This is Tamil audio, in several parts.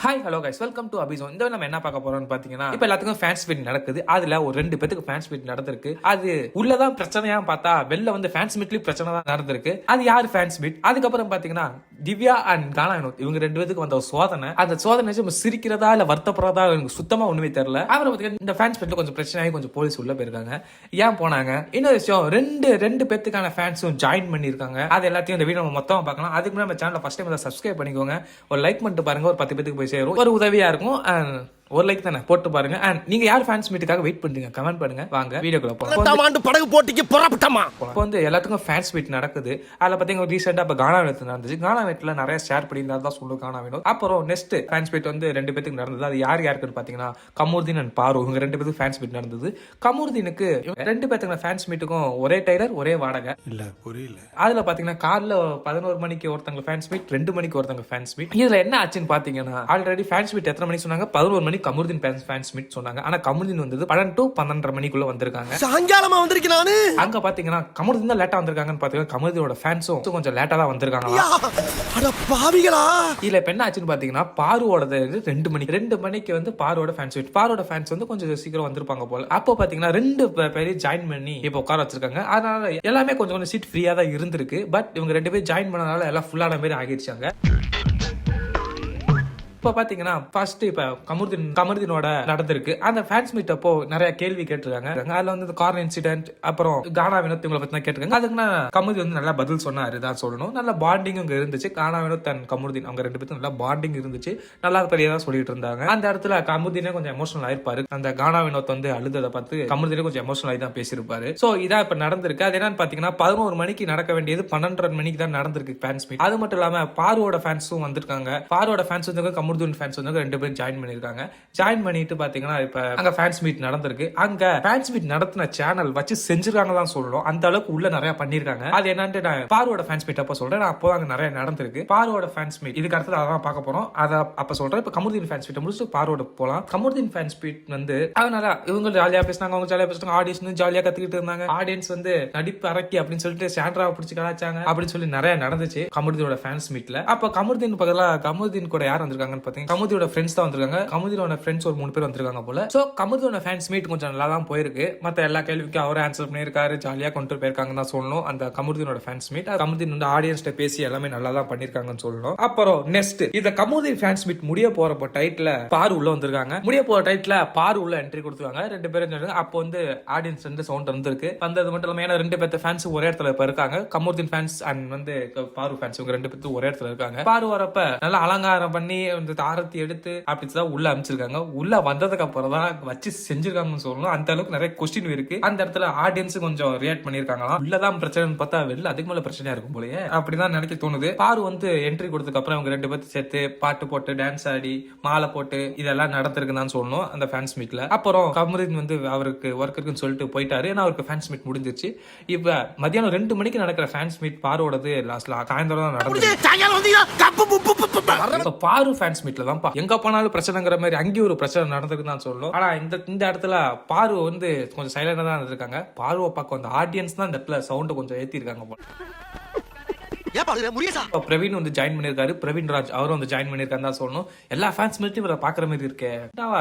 Hi hello guys, welcome to அபிசோன். இந்த நம்ம என்ன பார்க்க போறோம்னு பாத்தீங்கன்னா, இப்ப எல்லாத்துக்கும் ஃபேன்ஸ் மீட் நடக்குது. அதுல ஒரு 2 பேருக்கு ஃபேன்ஸ் மீட் நடந்திருக்கு. அது உள்ளதான் பிரச்சனையா பார்த்தா வெளில வந்து ஃபேன்ஸ் மீட்லயும் பிரச்சனை தான் நடந்திருக்கு. அது யாரு ஃபேன்ஸ் மீட்? அதுக்கப்புறம் பாத்தீங்கன்னா திவ்யா அண்ட் கானா வினோத் இவங்க 2 பேருக்கு வந்த ஒரு சோதனை. அந்த சோதனை வச்சு சிரிக்கிறதா இல்ல வருத்தப்படுறதா எனக்கு சுத்தமா ஒண்ணுமே தெரியல. அப்புறம் பாத்தீங்கன்னா இந்த ஃபேன்ஸ் மீட்ல கொஞ்சம் பிரச்சனையாகி கொஞ்சம் போலீஸ் உள்ள போயிருக்காங்க. ஏன் போனாங்க? இன்னொரு விஷயம், ரெண்டு பேத்துக்கான ஃபேன்ஸும் ஜாயின் பண்ணிருக்காங்க. அது எல்லாத்தையும் இந்த வீடியோ நம்ம மொத்தமா பார்க்கலாம். அதுக்கு முன்னாடி நம்ம சேனலை ஃபர்ஸ்ட் டைம் சப்ஸ்கிரைப் பண்ணிக்கோங்க. ஒரு லைக் பண்ணிட்டு பாருங்க. ஒரு 10 பேத்துக்கு போய் சேரும். ஒரு உதவியா இருக்கும். ஒரு லைக் தானே போட்டு பாருங்க. அண்ட் நீங்க யார் ஃபேன்ஸ் மீட்டுக்காக வெயிட் பண்றீங்க கமெண்ட் பண்ணுங்க. வாங்க வீடியோக்குள்ள போலாம். படகு போட்டிக்கு புறப்பட்டமா. இப்போ வந்து எல்லாத்துக்கும் ஃபேன்ஸ் மீட் நடக்குது. அதுல பாத்தீங்கன்னா ரீசெண்டா இப்ப கானா வினோத் நடந்துச்சு. கானா வினோத்ல நிறைய ஷேர் பண்ணியிருந்தா சொல்லுவோம் கானா வினோத். அப்புறம் நெக்ஸ்ட் ஃபேன்ஸ் மீட் வந்து 2 பேத்துக்கு நடந்தது. அது யாருக்குன்னு பாத்தீங்கன்னா கமருதீன் அண்ட் பாரு இவங்க 2 பேத்துக்கு ஃபேன்ஸ் மீட் நடந்தது. கமருதீனுக்கு 2 பேத்துக்கு ஃபேன்ஸ் மீட்டுக்கும் ஒரே டைலர் ஒரே வாடகை இல்ல புரியல. அதுல பாத்தீங்கன்னா காலைல 11 மணிக்கு ஒருத்தங்க ஃபேன்ஸ் மீட், 2 மணிக்கு ஒருத்தங்க ஃபேன்ஸ் மீட். இதுல என்ன ஆச்சுன்னு பாத்தீங்கன்னா ஆல்ரெடி ஃபேன்ஸ் மீட் எத்தனை மணிக்கு சொன்னாங்க? 11 மணிக்கு கமருதீன் ஃபேன்ஸ் மீட் சொன்னாங்க. ஆனா கமருதீன் வந்தது 12 to 12:30 மணிக்குள்ள வந்திருக்காங்க. சாயங்காலமா வந்திருக்கேன் நானு. அங்க பாத்தீங்கன்னா கமருதீன் தான் லேட்டா வந்திருக்காங்கன்னு பாத்தீங்கன்னா கமருதீனோட ஃபேன்ஸும் கொஞ்சம் லேட்டா தான் வந்திருக்காங்க. அட பாவிகளா. இல்ல இப்ப என்ன ஆச்சுன்னு பாத்தீங்கன்னா பாருவோடது 2 மணிக்கு வந்து பாருவோட ஃபேன்ஸ் மீட். பாருவோட ஃபேன்ஸ் வந்து கொஞ்சம் சீக்கிரம் வந்திருப்பாங்க போல. அப்போ பாத்தீங்கன்னா 2 பேரையும் ஜாயின் பண்ணி இப்ப உட்கார வச்சிருக்காங்க. அதனால எல்லாமே கொஞ்சம் சீட் ஃப்ரீயா தான் இருந்திருக்கு. பட் இவங்க 2 பேரும் ஜாயின் பண்ணனால எல்லாம் ஃபுல்லான மாதிரி ஆகிடுச்சாங்க. இப்ப பாத்தீங்கன்னா ஃபர்ஸ்ட் இப்ப கமருதீனோட நடந்திருக்கு. அந்த ஃபேன்ஸ் மீட் அப்போ நிறைய கேள்வி கேட்டிருக்காங்க. அதுல வந்து கார் இன்சிடென்ட் அப்புறம் கானா வினோத் இவங்களை பத்தி கேட்டிருக்காங்க. அதுக்கு கமருதீன் வந்து நல்லா பதில் சொன்னாரு தான் சொல்லணும். நல்ல பாண்டிங் அங்க இருந்துச்சு. கானா வினோத் அண்ட் கமருதீன் அவங்க 2 பேரும் நல்லா பாண்டிங் இருந்துச்சு. நல்லா பெரியதா சொல்லிட்டு இருந்தாங்க. அந்த இடத்துல கமருதீனே கொஞ்சம் எமோஷனல் ஆயிருப்பாரு. அந்த கானா வினோத் வந்து அழுததை பார்த்து கமருதீனே கொஞ்சம் எமோஷனல் ஆகி தான் பேசியிருப்பாரு. சோ இதான் இப்ப நடந்திருக்கு. அது என்னன்னு பாத்தீங்கன்னா 11 மணிக்கு நடக்க வேண்டியது 12:30 மணிக்கு தான் நடந்திருக்கு ஃபேன்ஸ் மீட். அது மட்டும் இல்லாம பாருவோட ஃபேன்ஸும் வந்திருக்காங்க. பாருவோட ஃபேன்ஸ் வந்து கமருதீன் ஃபேன்ஸ் வந்து 2 பேரும் ஜாயின் பண்ணிருக்காங்க. ஜாயின் பண்ணிட்டு பாத்தீங்கன்னா இப்ப அங்க ஃபேன்ஸ் மீட் நடந்திருக்கு. அங்க ஃபேன்ஸ் மீட் நடத்தின சேனல் வச்சு செஞ்சிருக்காங்க தான் சொல்லணும். அந்த அளவுக்கு உள்ள நிறைய பண்ணிருக்காங்க. அது என்னன்னு நான் பாருவோட ஃபேன்ஸ் மீட் அப்ப சொல்றேன். நான் அப்போ அங்க நிறைய நடந்திருக்கு. பாருவோட ஃபேன்ஸ் மீட் இதுக்கு அடுத்து அதான் பார்க்க போறோம். அத அப்ப சொல்றேன். இப்ப கமருதீன் ஃபேன்ஸ் மீட் முடிச்சு பாருவோட போலாம். கமருதீன் ஃபேன்ஸ் மீட் வந்து அதனால இவங்க ஜாலியா பேசினாங்க. அவங்க ஜாலியா பேசினாங்க. ஆடியன்ஸ் ஜாலியா கத்துக்கிட்டு இருந்தாங்க. ஆடியன்ஸ் வந்து நடிப்பு அரக்கி அப்படின்னு சொல்லிட்டு சாண்ட்ராவை பிடிச்சி கலாச்சாங்க அப்படின்னு சொல்லி நிறைய நடந்துச்சு கமருதீனோட ஃபேன்ஸ் மீட்ல. அப்ப கமருதீன் பக்கத்துல கமருதீன் கூட யார் வந்திருக்காங்கன்னு பாத்தீங்கன்னா கமருதீனோட ஃப்ரெண்ட்ஸ் தான் வந்திருக்காங்க. கமருதீனோட ஃப்ரெண்ட்ஸ் ஒரு 3 பேர் வந்திருக்காங்க போல. சோ கமருதீனோட ஃபேன்ஸ் மீட் கொஞ்சம் நல்லா தான் போயிருக்கு. மத்த எல்லா கேள்விக்கும் அவரே ஆன்சர் பண்ணிருக்காரு. ஜாலியா கொண்டு போயிருக்காங்க தான் சொல்லணும். அந்த கமருதீனோட ஃபேன்ஸ் மீட் கமருதீன் வந்து ஆடியன்ஸ்ட பேசி எல்லாமே நல்லா தான் பண்ணிருக்காங்கன்னு சொல்லணும். அப்புறம் நெக்ஸ்ட் இந்த கமருதீன் ஃபேன்ஸ் மீட் முடிய போறப்ப டைட்டில் பாரு உள்ள வந்திருக்காங்க. முடிய போற டைட்டில் பாரு உள்ள என்ட்ரி கொடுத்துருக்காங்க. 2 பேரும் அப்போ வந்து ஆடியன்ஸ் வந்து சவுண்ட் வந்திருக்கு. வந்தது மட்டும் இல்லாம 2 பேர்த்த ஃபேன்ஸ் ஒரே இடத்துல இப்ப இருக்காங்க. கமருதீன் ஃபேன்ஸ் அண்ட் வந்து பாரு ஃபேன்ஸ் இவங்க 2 பேரும் ஒரே இடத்துல இருக்காங்க. பாரு வரப்ப நல்லா அலங்காரம் பண்ணி ஆரத்தி எடுத்து அப்படிதான் உள்ள அமைச்சிருக்காங்க. உள்ள வந்ததுக்கு அப்புறம் தான் வச்சு செஞ்சிருக்காங்கன்னு சொல்லணும். அந்த அளவுக்கு நிறைய கொஸ்டின் இருக்கு. அந்த இடத்துல ஆடியன்ஸ் கொஞ்சம் ரியாக்ட் பண்ணிருக்காங்களாம். உள்ளதான் பிரச்சனை பார்த்தா வெளில அதுக்கு மேல பிரச்சனையா இருக்கும் போலயே அப்படிதான் நினைக்க தோணுது. பாரு வந்து என்ட்ரி கொடுத்ததுக்கு அப்புறம் அவங்க 2 பேரும் சேர்த்து பாட்டு போட்டு டான்ஸ் ஆடி மாலை போட்டு இதெல்லாம் நடந்திருக்குன்னு சொல்லணும் அந்த ஃபேன்ஸ் மீட்ல. அப்புறம் கமருதீன் வந்து அவருக்கு ஒர்க் இருக்குன்னு சொல்லிட்டு போயிட்டாரு. ஏன்னா அவருக்கு ஃபேன்ஸ் மீட் முடிஞ்சிருச்சு. இப்ப மதியானம் 2 மணிக்கு நடக்கிற ஃபேன்ஸ் மீட் பாரோடது லாஸ்ட்ல சாயந்தரம் தான் நடந்தது. பாரு ஃபேன்ஸ் மீட்ல தான் எங்க போனாலும் பிரச்சனைங்கிற மாதிரி அங்கேயும் ஒரு பிரச்சனை நடந்திருக்கு தான் சொல்லணும். ஆனா இந்த இடத்துல பாரு வந்து கொஞ்சம் சைலண்டா தான் இருந்திருக்காங்க. பாருவை பார்க்க அந்த ஆடியன்ஸ் தான் இந்த இடத்துல சவுண்ட் கொஞ்சம் ஏத்தி இருக்காங்க போல. பிரவீன் வந்து ஜாயின் பண்ணிருக்காரு. பிரவீன் ராஜ் அவரும் வந்து ஜாயின் பண்ணிருக்காரு தான் சொல்லணும். எல்லா ஃபேன்ஸ் மீட்டும் இவரை பாக்குற மாதிரி இருக்கே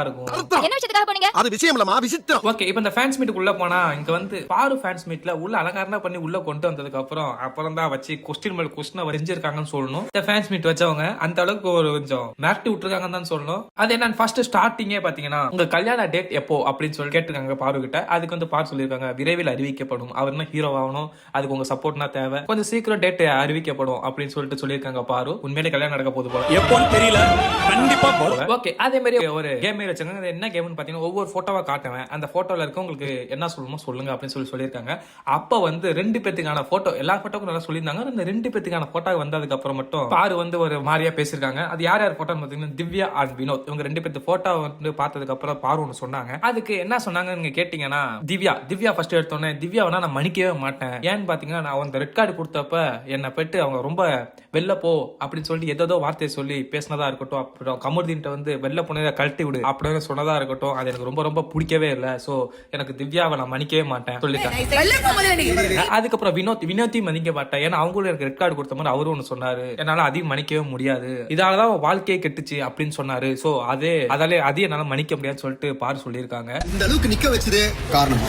இருக்கும். என்ன விஷயத்துக்காக போனீங்க? அது விஷயம் இல்லமா விசித்திரம். ஓகே, இப்போ இந்த ஃபேன்ஸ் மீட்டுக்கு உள்ள போனா இங்க வந்து பாரு ஃபேன்ஸ் மீட்ல உள்ள அலங்காரம் பண்ணி உள்ள கொண்டு வந்ததுக்கு அப்புறம் தான் வச்சு கொஸ்டின் மேல கொஸ்டின் வரைஞ்சிருக்காங்கன்னு சொல்லணும். இந்த ஃபேன்ஸ் மீட் வச்சவங்க அந்த அளவுக்கு ஒரு கொஞ்சம் மிரட்டி விட்டுருக்காங்கன்னு தான் சொல்லணும். அது என்ன ஃபர்ஸ்ட் ஸ்டார்டிங்கே பாத்தீங்கன்னா உங்க கல்யாண டேட் எப்போ அப்படின்னு சொல்லி கேட்டிருக்காங்க பாரு கிட்ட. அதுக்கு வந்து பாரு சொல்லிருக்காங்க விரைவில் அறிவிக்கப்படும். அவர் என்ன ஹீரோ ஆகணும், அதுக்கு உங்க சப்போர்ட்னா தேவை, கொஞ்சம் சீக்கிரம் டேட் அறிவிக்கப்படும் அப்படின்னு சொல்லிட்டு சொல்லிருக்காங்க பாரு. உண்மையிலே கல்யாணம் நடக்க போது போல எப்போன்னு தெரியல, கண்டிப்பா போல. ஓகே, அதே மாதிரி ஒரு கேம் வச்சாங்க. என்ன கேம்னு பாத்தீங்கன்னா ஒவ்வொரு போட்டோவா காட்டுவேன். அந்த போட்டோல இருக்க உங்களுக்கு என்ன சொல்லணுமோ சொல்லுங்க அப்படின்னு சொல்லியிருக்காங்க. அப்ப வந்து 2 பேத்துக்கான போட்டோ எல்லா போட்டோக்கும் நல்லா சொல்லியிருந்தாங்க. இந்த 2 பேத்துக்கான போட்டோ வந்ததுக்கு அப்புறம் மட்டும் பாரு வந்து ஒரு மாதிரியா பேசிருக்காங்க. அது யார் போட்டோன்னு பாத்தீங்கன்னா திவ்யா அண்ட் வினோத் இவங்க 2 பேத்து போட்டோ வந்து பார்த்ததுக்கு அப்புறம் பாரு ஒன்று சொன்னாங்க. அதுக்கு என்ன சொன்னாங்க நீங்க கேட்டீங்கன்னா திவ்யா ஃபர்ஸ்ட் எடுத்தோன்னே திவ்யா வேணா நான் மன்னிக்கவே மாட்டேன். ஏன்னு பாத்தீங்கன்னா நான் அந்த ரெட் கார்டு கொடுத்தப்ப என்னை பெற்று அவங்க ரொம்ப வெளில போ அப்படின்னு சொல்லி ஏதோ வார்த்தையை சொல்லி பேசினதா இருக்கட்டும். அப்புறம் கமருதீன்ட்ட வந்து வெளில போனதை கழட்டி விடு அப்படின்னு சொன்னதா இருக்கட்டும், அது எனக்கு ரொம்ப ரொம்ப பிடிக்கவே இல்லை. சோ எனக்கு திவ்யாவை நான் மன்னிக்கவே மாட்டேன் சொல்லிட்டேன். அதுக்கப்புறம் வினோத்தையும் மன்னிக்க மாட்டேன். ஏன்னா அவங்களும் எனக்கு ரெட் கார்டு கொடுத்த மாதிரி அவரும் ஒண்ணு சொன்னாரு, என்னால அதையும் மன்னிக்கவே முடியாது, இதாலதான் வாழ்க்கையே கெட்டுச்சு அப்படின்னு சொன்னாரு. சோ அதையும் என்னால மன்னிக்க முடியாதுன்னு சொல்லிட்டு பாரு சொல்லியிருக்காங்க. இந்த அளவுக்கு நிக்க வச்சதே காரணம்.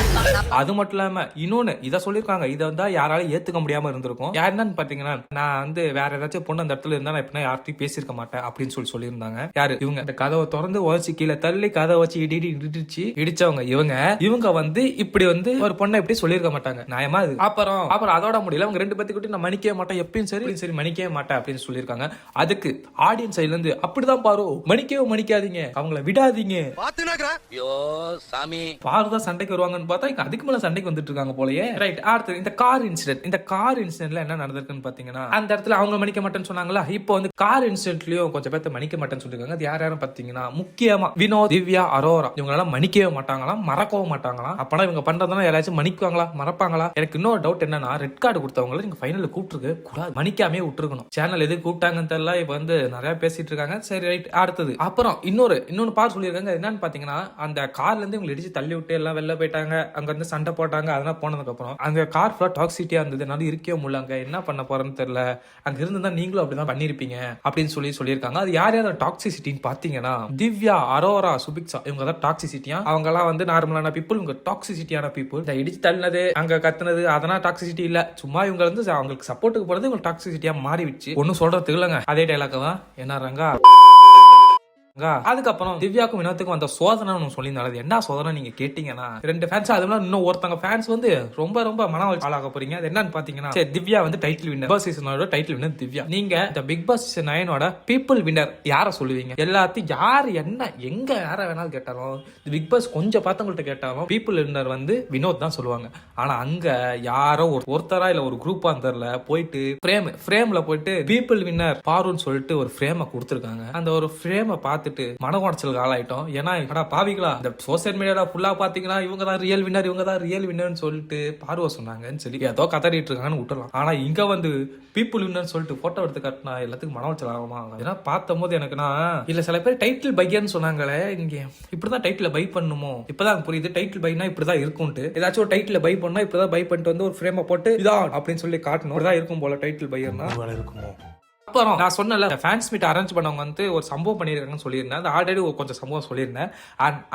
அது மட்டும் இல்லாம இன்னொன்னு இதை சொல்லியிருக்காங்க, இதை வந்து யாராலும் ஏத்துக்க முடியாம இருந்திருக்கும். யாருன்னு பாத்தீங்கன்னா, நான் வந்து வேற ஏதாச்சும் பொண்ணு அந்த இடத்துல இருந்தா நான் இப்ப யார்ட்டையும் பேசியிருக்க மாட்டேன் அப்படின்னு சொல்லியிருந்தாங்க. யாரு இவங்க? இந்த கதவை திறந்து உதச்சி கீழே தள்ளி கதவை வச்சு இடிச்சவங்க இவங்க வந்து இப்படி வந்து ஒரு பொண்ணை இப்படி சொல்லியிருக்க மாட்டாங்க. நியாயமா இது? அப்புறம் அதோட முடியல, அவங்க ரெண்டு பேத்துக்கிட்ட நான் மன்னிக்கவே மாட்டேன், எப்பயும் சரி மன்னிக்கவே மாட்டேன் அப்படின்னு சொல்லியிருக்காங்க. அதுக்கு ஆடியன்ஸ் சைட்ல இருந்து அப்படிதான் பாரு, மன்னிக்காதீங்க, அவங்கள விடாதீங்க, பாருதான் சண்டைக்கு வருவாங்கன்னு பார்த்தா இங்க அதுக்கு மேல சண்டைக்கு வந்துட்டு இருக்காங்க போலயே. ரைட். அடுத்து இந்த கார் இன்சிடென்ட்ல என்ன நடந்திருக்குன்னு பாத்தீங்கன்னா, அந்த இடத்துல அவங்க மன்னிக்க மாட்டேன்னு சொன்னாங்களா, இப்போ வந்து கார் இன்சிடென்ட்லயும் கொஞ்சம் பேர்த்த மன்னிக்க மாட்டேன்னு சொல்லிருக்காங்க. அது யாரும் பாத்தீங்கன்னா, முக்கியமா வினோத், திவ்யா, அரோரா இவங்க எல்லாம் மன்னிக்கவே மாட்டாங்களாம், மறக்கவும் மாட்டாங்களாம். அப்பனா இவங்க பண்றதுனா யாராச்சும் மன்னிக்குவாங்களா, மறப்பாங்களா? எனக்கு இன்னொரு டவுட் என்னன்னா, ரெட் கார்டு கொடுத்தவங்களை நீங்க ஃபைனல்ல கூப்பிட்டுருக்க கூடாது, மன்னிக்காமே விட்டுருக்கணும். சேனல் எது கூப்பிட்டாங்கன்னு தெரியல, இப்ப வந்து நிறைய பேசிட்டு இருக்காங்க. சரி ரைட். அடுத்தது அப்புறம் இன்னொன்னு பார் சொல்லியிருக்காங்க. என்னன்னு பாத்தீங்கன்னா, அந்த கார்ல இருந்து இவங்க இடிச்சு தள்ளி விட்டு எல்லாம் வெளில போயிட்டாங்க, அங்க வந்து சண்டை போட்டாங்க. அதெல்லாம் போனதுக்கு அப்புறம் அந்த கார் ஃபுல்லா டாக்ஸிட்டியா இருந்தது, என்னால இருக்கவே முடியல, என்ன பண்ண போறேன்னு தெரியல, அங்க இருந்தா நீங்களும் அப்படிதான் பண்ணிருப்பீங்க அப்படின்னு சொல்லியிருக்காங்க. அது யார் டாக்ஸிசிட்டின்னு பாத்தீங்கன்னா, திவ்யா, அரோரா, சுபிக்ஷா இவங்க தான் டாக்ஸிசிட்டியா. அவங்க எல்லாம் வந்து நார்மலான பீப்புள், இவங்க டாக்ஸிசிட்டியான பீப்புள். இந்த இடிச்சு தள்ளினது, அங்க கத்துனது அதெல்லாம் டாக்ஸிசிட்டி இல்ல, சும்மா இவங்க வந்து அவங்களுக்கு சப்போர்ட்டுக்கு போறது இவங்க டாக்ஸிசிட்டியா மாறிடுச்சு. ஒன்னும் சொல்றதுக்கு இல்லங்க. அதே டைலாக் தான் என்ன ரங்கா. அதுக்கப்புறம் திவ்யாக்கும் வினோத்துக்கும் வந்த சோதனை சொல்லியிருந்தாங்க. என்ன சோதனை நீங்க கேட்டீங்கன்னா, ரெண்டு ஃபேன்ஸ், அதுல இன்னும் ஒருத்தங்க ஃபேன்ஸ் வந்து ரொம்ப ரொம்ப மன ஆளாக போறீங்க. அது என்னன்னு பாத்தீங்கன்னா, திவ்யா வந்து டைட்டில் வின்னர், பிக் பாஸ் சீசனோட டைட்டில் வின்னர் திவ்யா. நீங்க இந்த பிக் பாஸ் சீசன் 9ஓட பீப்புள் வின்னர் யார சொல்லுவீங்க? எல்லாத்தையும் யார் என்ன எங்க யார வேணாலும் கேட்டாலும், பிக் பாஸ் கொஞ்சம் பார்த்தவங்கள்ட்ட கேட்டாலும் பீப்புள் வின்னர் வந்து வினோத் தான் சொல்லுவாங்க. ஆனா அங்க யாரோ ஒருத்தரா இல்ல ஒரு குரூப்பா தெரியல, போயிட்டு ஃப்ரேம்ல போயிட்டு பீப்புள் வின்னர் பாருன்னு சொல்லிட்டு ஒரு ஃப்ரேமை கொடுத்துருக்காங்க. அந்த ஒரு ஃப்ரேமை பார்த்துட்டு மன உடச்சலுக்கு ஆளாயிட்டோம். ஏன்னா பாவிகளா, இந்த சோசியல் மீடியால ஃபுல்லா பாத்தீங்கன்னா இவங்க தான் ரியல் வின்னர் சொல்லிட்டு பார்வை சொன்னாங்கன்னு சொல்லி ஏதோ கதறிட்டு இருக்காங்கன்னு விட்டுலாம். ஆனா இங்க வந்து பீப்புள் வின்னர் சொல்லிட்டு போட்டோ எடுத்து காட்டினா எல்லாத்துக்கும் மன உடச்சல் ஆகுமா? ஏன்னா பார்த்தும் போது எனக்குன்னா, இல்ல சில பேர் டைட்டில் பையன்னு சொன்னாங்களே, இங்க இப்படிதான் டைட்டில் பை பண்ணுமோ, இப்பதான் புரியுது டைட்டில் பைனா இப்படிதான் இருக்கும்ட்டு. ஏதாச்சும் ஒரு டைட்டில் பை பண்ணா இப்படிதான் பை பண்ணிட்டு வந்து ஒரு ஃப்ரேமை போட்டு இதான் அப்படின்னு சொல்லி காட்டணும். இப்படிதான் இருக்கும் போல டைட்டில் பையர்னா இருக்குமோ. அப்புறம் நான் சொன்னல, ஃபேன்ஸ் மீட் அரேஞ்ச் பண்ணவங்க வந்து ஒரு சம்பவம் பண்ணியிருக்காங்கன்னு சொல்லியிருந்தேன். அது ஆல்ரெடி கொஞ்சம் சம்பவம் சொல்லியிருந்தேன்.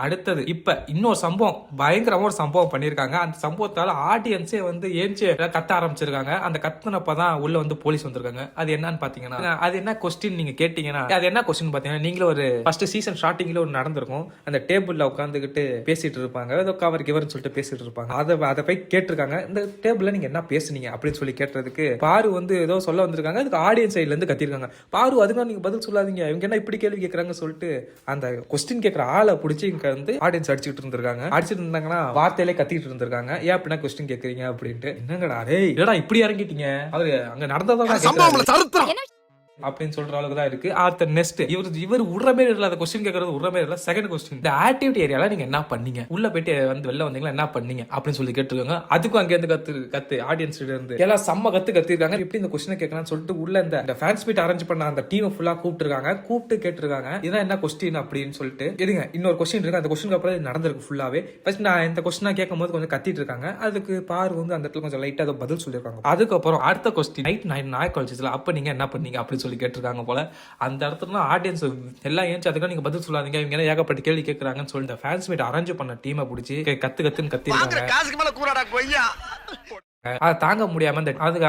அடுத்தது இப்ப இன்னொரு சம்பவம், பயங்கரமா ஒரு சம்பவம் பண்ணியிருக்காங்க. அந்த சம்பவத்தால ஆடியன்ஸே வந்து ஏஞ்சி கத்த ஆரம்பிச்சிருக்காங்க. அந்த கத்துனப்பதான் உள்ள வந்து போலீஸ் வந்திருக்காங்க. அது என்னன்னு பாத்தீங்கன்னா, அது என்ன கொஸ்டின் நீங்க கேட்டீங்கன்னா, அது என்ன கொஸ்டின் பாத்தீங்கன்னா, நீங்களும் ஒரு ஃபர்ஸ்ட் சீசன் ஸ்டார்டிங்ல ஒரு நடந்திருக்கும், அந்த டேபிள்ல உட்காந்துக்கிட்டு பேசிட்டு இருப்பாங்க, ஏதோ கவர் கிவர்னு சொல்லிட்டு பேசிட்டு இருப்பாங்க. அதை போய் கேட்டிருக்காங்க, இந்த டேபிள்ல நீங்க என்ன பேசுனீங்க அப்படின்னு சொல்லி கேட்டதுக்கு பாரு வந்து ஏதோ சொல்ல வந்திருக்காங்க. அதுக்கு ஆடியன்ஸ் சைட்ல இருந்து கத்திருக்காங்க, பாரு அதுக்கு நீங்க பதில் சொல்லாதீங்க, இவங்க என்ன இப்படி கேள்வி கேட்கறாங்க சொல்லிட்டு அந்த கொஸ்டின் கேட்கற ஆளை பிடிச்சி இங்க வந்து ஆடியன்ஸ் அடிச்சுட்டு இருந்திருக்காங்க. அடிச்சுட்டு இருந்தாங்கன்னா வார்த்தையிலே கத்திட்டு இருந்திருக்காங்க, ஏன் அப்படின்னா கொஸ்டின் கேட்கறீங்க அப்படின்ட்டு. என்னங்கடா டேய், என்னடா இப்படி இறங்கிட்டீங்க, அவரு அங்க நடந்ததான் அப்படின்னு சொல்ற அளவுக்கு தான் இருக்கு. ஆர்த்தர் நெக்ஸ்ட் இவர் உடுற மாதிரி இல்ல, அந்த கொஸ்டின் கேட்கறது உடுற மாதிரி இல்ல. செகண்ட் கொஸ்டின், இந்த ஆக்டிவிட்டி ஏரியால நீங்க என்ன பண்ணீங்க, உள்ள போயிட்டு வந்து வெளில வந்தீங்களா, என்ன பண்ணீங்க அப்படின்னு சொல்லி கேட்டிருக்காங்க. அதுக்கும் அங்க இருந்து கத்து ஆடியன்ஸ் இருந்து எல்லாம் செம்ம கத்திருக்காங்க. எப்படி இந்த கொஸ்டின் கேட்கலாம்னு சொல்லிட்டு உள்ள இந்த ஃபேன்ஸ் மீட் அரேஞ்ச் பண்ண அந்த டீம் ஃபுல்லா கூப்பிட்டு கேட்டிருக்காங்க, இதான் என்ன கொஸ்டின் அப்படின்னு சொல்லிட்டு. எதுங்க இன்னொரு கொஸ்டின் இருக்கு, அந்த கொஸ்டினுக்கு அப்புறம் நடந்திருக்கு ஃபுல்லாவே. ஃபர்ஸ்ட் நான் இந்த கொஸ்டினா கேட்கும் போது கொஞ்சம் கத்திட்டு இருக்காங்க, அதுக்கு பாரு வந்து அந்த இடத்துல கொஞ்சம் லைட்டா அதை பதில் சொல்லிருக்காங்க. அதுக்கப்புறம் அடுத்த கொஸ்டின், நைட் நாய் காலேஜ்ல அப்ப நீங்க என்ன பண்ணீங்க அப்படின்னு சொல்லி கேட்டிருக்காங்க போல. அந்த இடத்துல ஆடியன்ஸ் எல்லாம் ஏன்ச்சு அதுக்கு நீங்க பதில் சொல்லாதீங்க, இவங்க என்ன ஏகப்பட்ட கேள்வி கேட்கறாங்கன்னு சொல்லிட்டு ஃபேன்ஸ் மீட் அரேஞ்ச் பண்ண டீமை பிடிச்சி கத்துன்னு கத்திருக்காங்க. அதை தாங்க முடியாம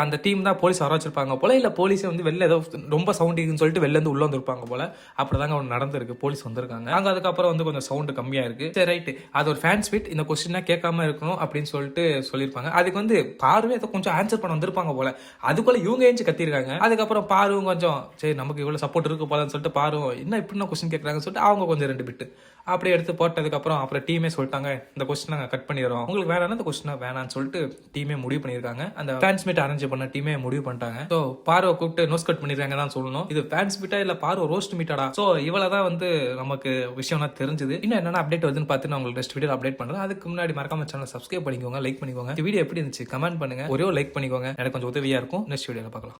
அந்த டீம் தான் போலீஸ் வர வச்சிருப்பாங்க போல, இல்ல போலீஸ் வந்து வெளில ஏதோ ரொம்ப சவுண்ட் இருக்குன்னு சொல்லிட்டு வெளில இருந்து உள்ள வந்திருப்பாங்க போல. அப்படிதாங்க ஒன்று நடந்திருக்கு, போலீஸ் வந்திருக்காங்க. அங்க அதுக்கப்புறம் வந்து கொஞ்சம் சவுண்ட் கம்மியா இருக்கு. சரி ரைட், அது ஒரு ஃபேன்ஸ் மீட், இந்த கொஸ்டினா கேட்காம இருக்கணும் அப்படின்னு சொல்லிட்டு சொல்லியிருப்பாங்க. அதுக்கு வந்து பார்வை ஏதோ கொஞ்சம் ஆன்சர் பண்ண வந்திருப்பாங்க போல, அதுக்குள்ள இவங்க ஏஞ்சி கத்திருக்காங்க. அதுக்கப்புறம் பார்வும் கொஞ்சம் சரி நமக்கு இவ்வளவு சப்போர்ட் இருக்கு போலன்னு சொல்லிட்டு பார்வும் என்ன இப்படின்னா கொஸ்டின் கேட்கறாங்கன்னு சொல்லிட்டு அவங்க கொஞ்சம் 2 பிட்டு அப்படியே எடுத்து போட்டதுக்கு அப்புறம் டீமே சொல்லிட்டாங்க, இந்த கொஸ்டின் நாங்க கட் பண்ணிடுறோம், உங்களுக்கு வேணாம் இந்த கொஸ்டினா வேணான்னு சொல்லிட்டு டீமே முடிவு பண்ணிருக்காங்க. அந்த ஃபேன்ஸ் மீட் அரேஞ்ச் பண்ண டீமே முடிவு பண்ணிட்டாங்க. சோ பார்வை கூப்பிட்டு நோஸ் கட் பண்ணிருக்காங்க தான் சொல்லணும். இது ஃபேன்ஸ் மீட்டா இல்ல பார்வை ரோஸ்ட் மீட்டாடா? சோ இவ்வளவுதான் வந்து நமக்கு விஷயம்னா தெரிஞ்சது. இன்னும் என்னென்ன அப்டேட் வருதுன்னு பார்த்து நான் உங்களுக்கு நெக்ஸ்ட் வீடியோ அப்டேட் பண்றேன். அதுக்கு முன்னாடி மறக்காம சேனல் சப்ஸ்கிரைப் பண்ணிக்கோங்க, லைக் பண்ணிக்கோங்க. இந்த வீடியோ எப்படி இருந்துச்சு கமெண்ட் பண்ணுங்க, ஒரே லைக் பண்ணிக்கோங்க, எனக்கு கொஞ்சம் உதவியா இருக்கும். நெக்ஸ்ட் வீடியோல பார்க்கலாம்.